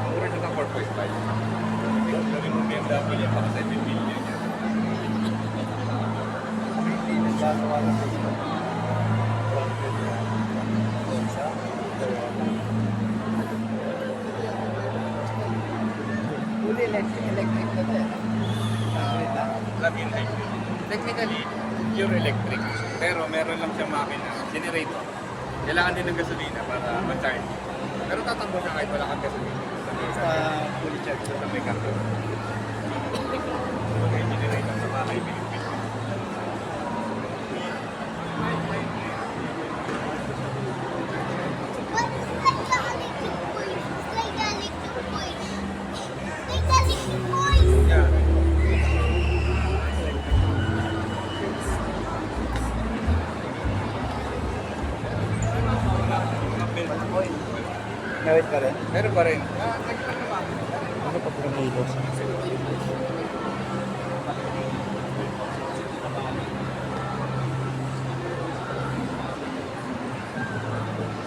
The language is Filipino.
Mura siya ng 4.5. Gawin mo BMW niya, baka 7 million yan. Gagawa ng dito. Fully electric na din. Plug-in hybrid. Technically, pure electric. Pero meron lang siyang makina, generator. Kailangan din ng gasolina para ma-charge. Pero tatakbo siya kahit wala kang gasolina. Sa fully charged. Sa may kanto. Okay, generator sa bahay, Pilipino. What is like the electric voice? It's like the electric voice. Like the electric voice. Yeah. Nawit ka rin? Meron pa rin. Ano pa pang ilos?